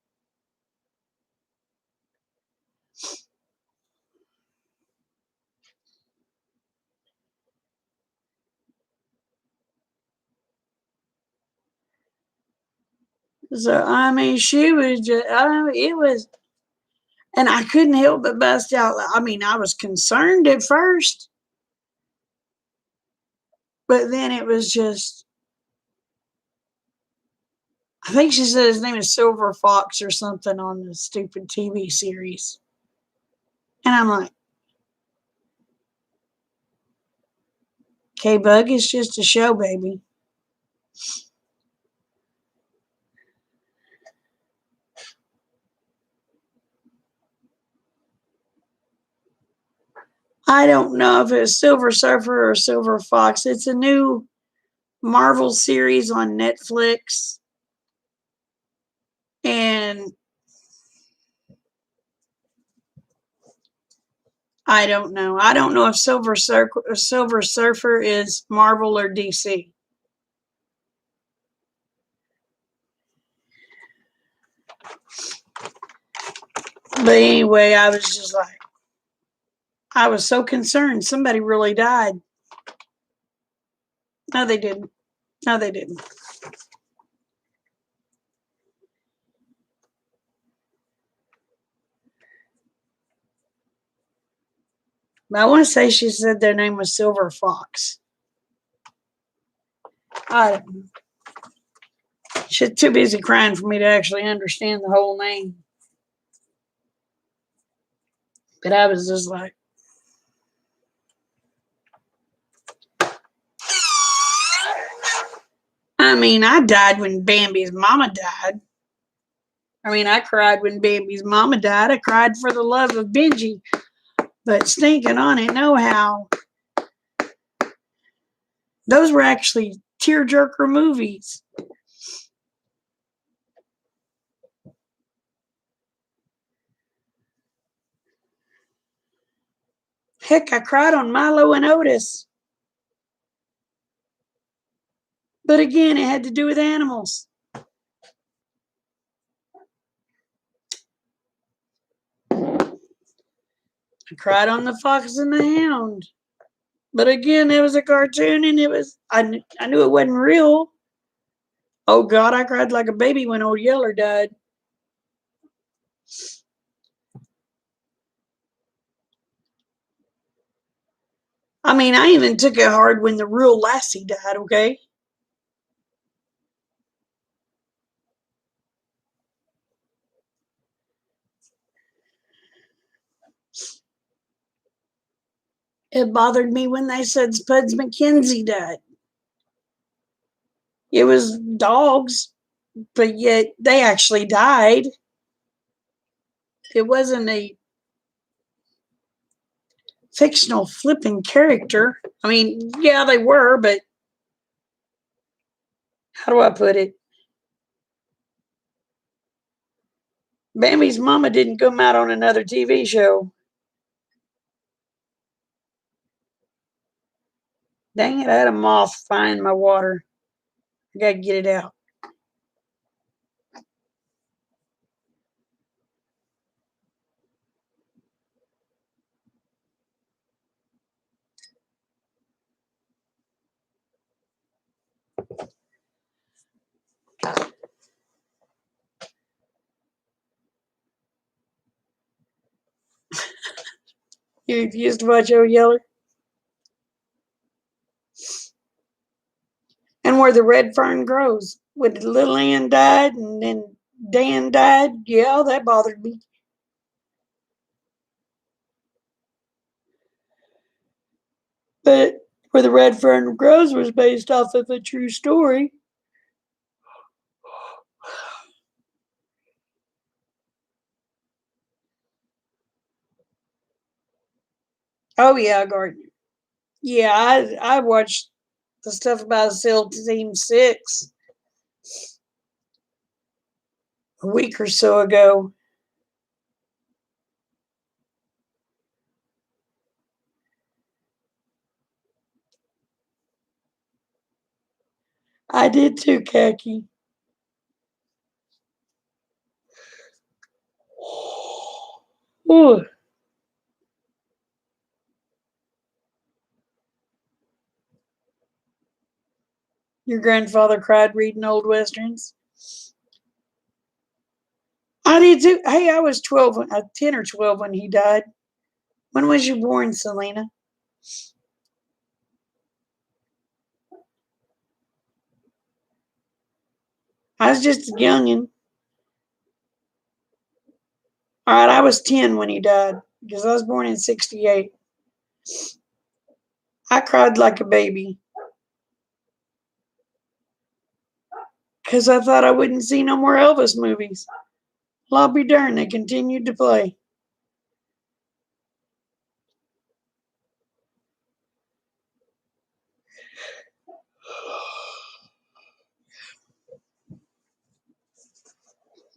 So I mean, she was just. I mean, it was, and I couldn't help but bust out. I mean, I was concerned at first, but then it was just. I think she said his name is Silver Fox or something on the stupid TV series, and I'm like, "K-Bug, it's just a show, baby." I don't know if it's Silver Surfer or Silver Fox. It's a new Marvel series on Netflix. And I don't know. I don't know if Silver Surfer is Marvel or DC. But anyway, I was just like, I was so concerned. Somebody really died. No, they didn't. No, they didn't. But I want to say she said their name was Silver Fox. I don't know. She's too busy crying for me to actually understand the whole name. But I was just like, I mean, I died when Bambi's mama died. I mean, I cried when Bambi's mama died. I cried for the love of Benji. But stinking on it, no how. Those were actually tearjerker movies. Heck, I cried on Milo and Otis. But again, it had to do with animals. I cried on The Fox and the Hound. But again, it was a cartoon and I knew it wasn't real. Oh God, I cried like a baby when old Yeller died. I mean, I even took it hard when the real Lassie died, okay? It bothered me when they said Spuds McKenzie died. It was dogs, but yet they actually died. It wasn't a fictional flipping character. I mean, yeah, they were, but how do I put it? Bambi's mama didn't come out on another TV show. Dang it, I had a moth fly in my water. I gotta get it out. You used to watch Old Yeller? And where the red fern grows. When little Ann died and then Dan died, yeah, that bothered me. But where the red fern grows was based off of a true story. Oh yeah, Gardner. Yeah, I watched the stuff about SEAL Team 6 a week or so ago. I did too, Khaki. Ooh, your grandfather cried reading old westerns. I did too. Hey, I was 10 or 12 when he died. When was you born, Selena? I was just a youngin'. All right, I was 10 when he died because I was born in 68. I cried like a baby because I thought I wouldn't see no more Elvis movies. Well, I'll be darned, they continued to play.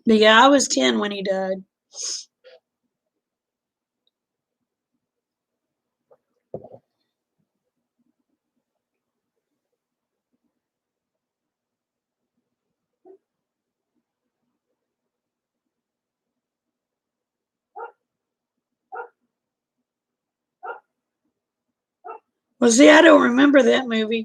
But yeah, I was 10 when he died. Well, see, I don't remember that movie.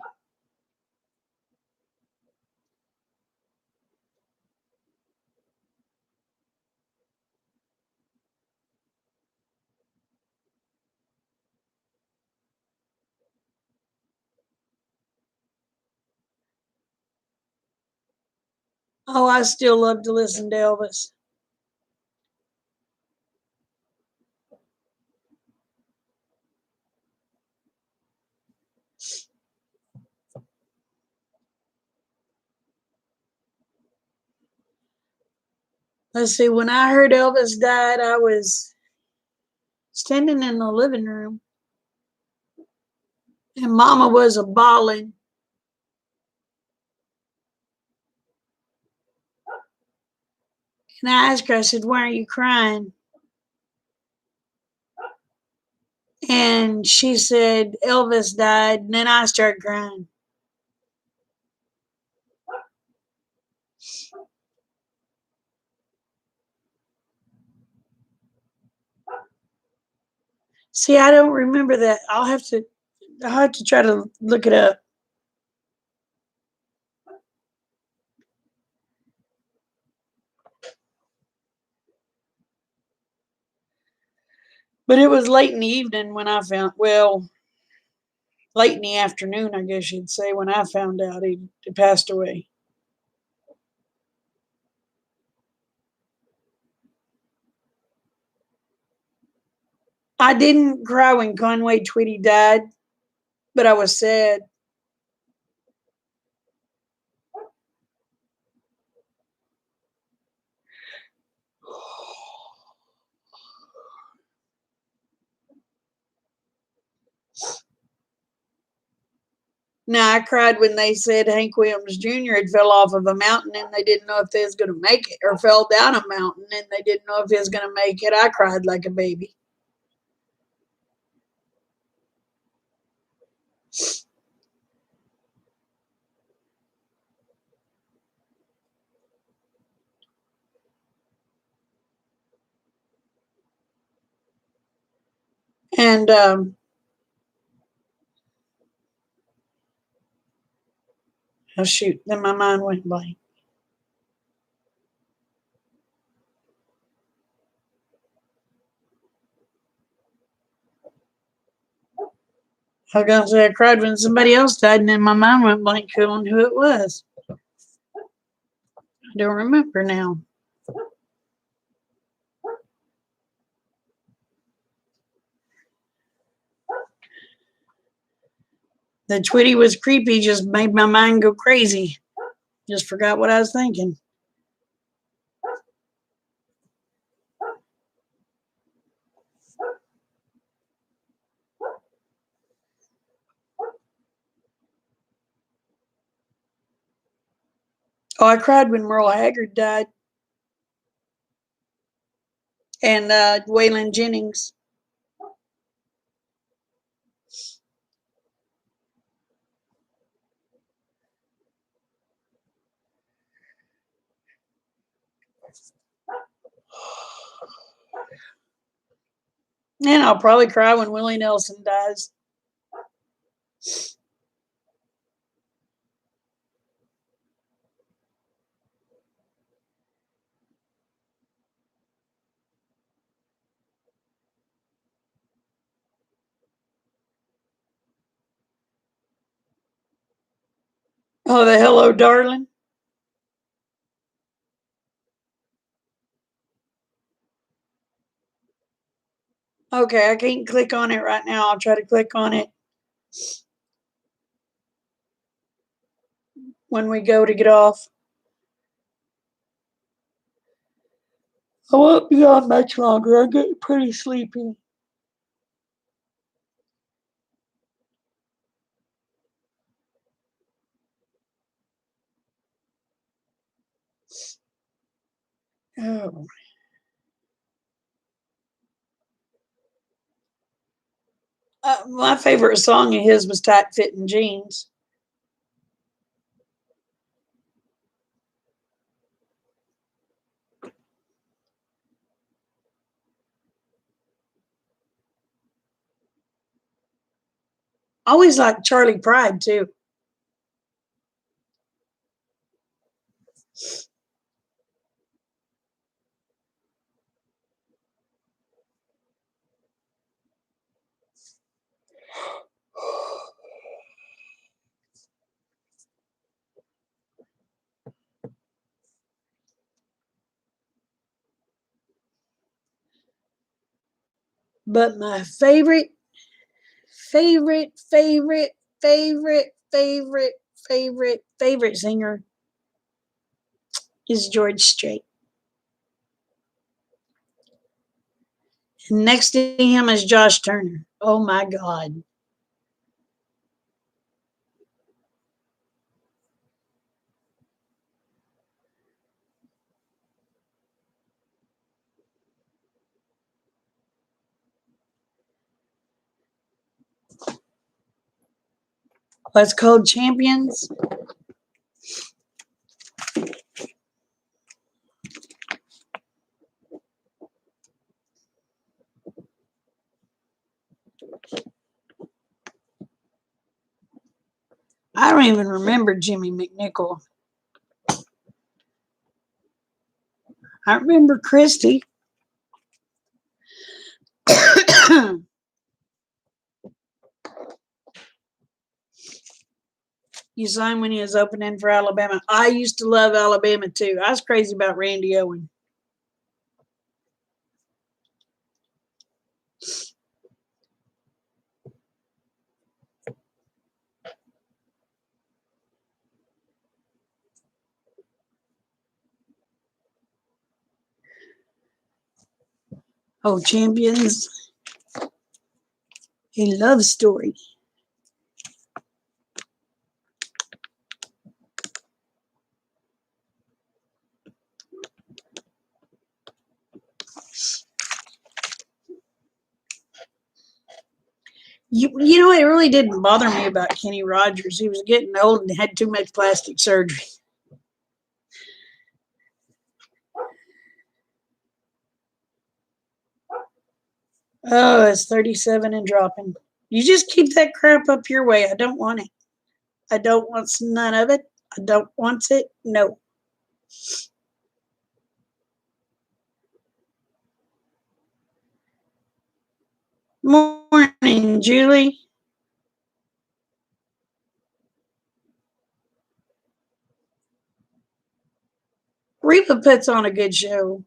Oh, I still love to listen to Elvis. Let's see, when I heard Elvis died, I was standing in the living room, and Mama was a bawling. And I asked her, I said, "Why are you crying?" And she said, "Elvis died." And then I started crying. See, I don't remember that. I'll have to try to look it up. But it was late in the evening when I found, well, late in the afternoon, I guess you'd say, when I found out he passed away. I didn't cry when Conway Twitty died, but I was sad. Now, I cried when they said Hank Williams Jr. had fell off of a mountain and they didn't know if they was going to make it, or fell down a mountain and they didn't know if he was going to make it. I cried like a baby. And oh shoot, then my mind went blank. I was going to say I cried when somebody else died, and then my mind went blank on who it was. I don't remember now. The Twitty was creepy, just made my mind go crazy. Just forgot what I was thinking. Oh, I cried when Merle Haggard died, and Waylon Jennings. And I'll probably cry when Willie Nelson dies. Oh, the Hello Darling. Okay, I can't click on it right now. I'll try to click on it when we go to get off. I won't be on much longer. I'm getting pretty sleepy. Oh. My favorite song of his was Tight Fitting Jeans. I always liked Charlie Pride too. But my favorite singer is George Strait. And next to him is Josh Turner. Oh my God. What's called Champions? I don't even remember Jimmy McNichol. I remember Christy. You saw him when he was opening for Alabama. I used to love Alabama too. I was crazy about Randy Owen. Oh, Champions. A love story. You know, it really didn't bother me about Kenny Rogers. He was getting old and had too much plastic surgery. Oh, it's 37 and dropping. You just keep that crap up your way. I don't want it. I don't want none of it. I don't want it. No. Morning, Julie. Reba puts on a good show.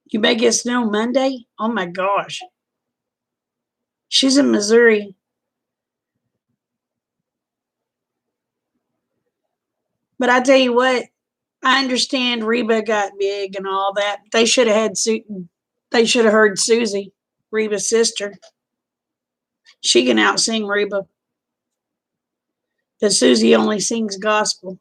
You may get snow Monday? Oh my gosh. She's in Missouri. But I tell you what, I understand Reba got big and all that. They should have had they should have heard Susie, Reba's sister. She can out sing Reba. Because Susie only sings gospel.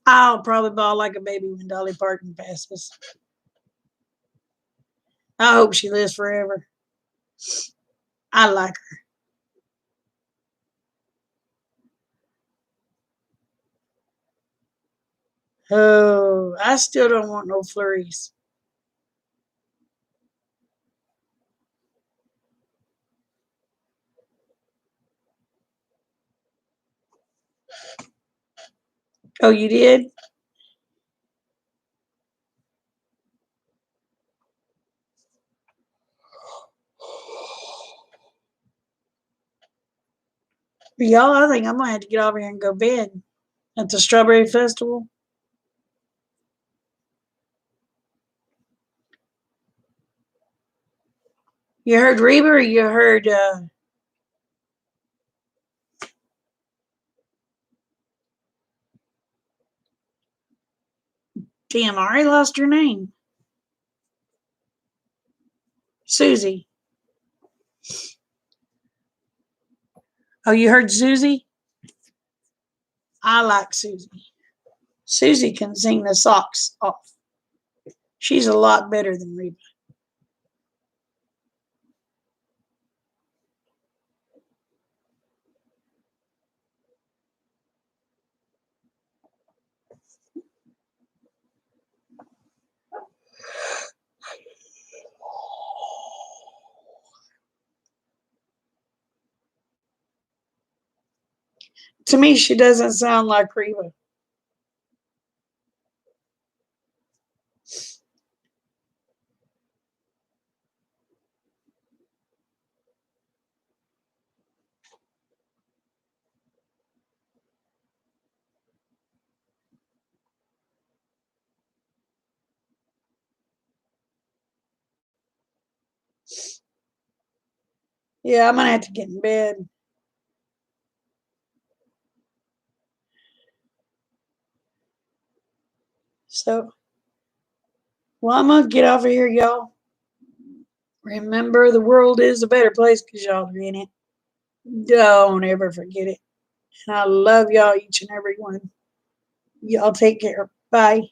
I'll probably bawl like a baby when Dolly Parton passes. I hope she lives forever. I like her. Oh, I still don't want no flurries. Oh, you did? Y'all, I think I'm going to have to get over here and go to bed at the Strawberry Festival. You heard Reba or you heard damn, I already lost her name. Susie. Oh, you heard Susie? I like Susie. Susie can sing the socks off. She's a lot better than Reba. To me, she doesn't sound like Reba. Yeah, I'm gonna have to get in bed. So, well, I'm gonna get off of here, y'all. Remember, the world is a better place because y'all are in it. Don't ever forget it. And I love y'all, each and every one. Y'all take care. Bye.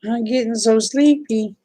I'm getting so sleepy.